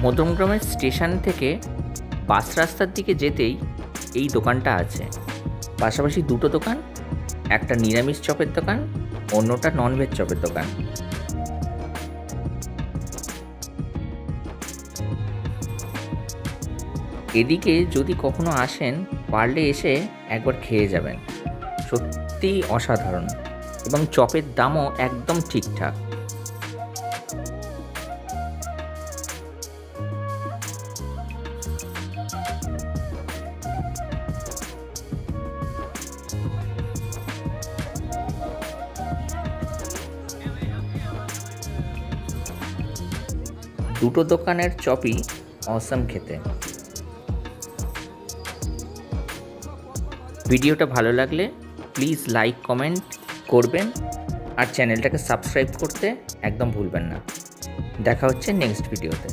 মধ্যমগ্রামের station থেকে বাস রাস্তার দিকে যেতেই এই দোকানটা আছে। পাশাপাশি দুটো দোকান, একটা নিরামিষ চপের দোকান, অন্যটা ননভেজ চপের দোকান। এদিকে যদি কখনো আসেন, পারলে এসে একবার খেয়ে যাবেন। সত্যিই অসাধারণ, এবং চপের দামও একদম ঠিকঠাক। দুটো দোকানের চপই অসাম খেতে। ভিডিওটা ভালো লাগলে প্লিজ লাইক কমেন্ট করবেন, আর চ্যানেলটাকে সাবস্ক্রাইব করতে একদম ভুলবেন না। দেখা হচ্ছে নেক্সট ভিডিওতে।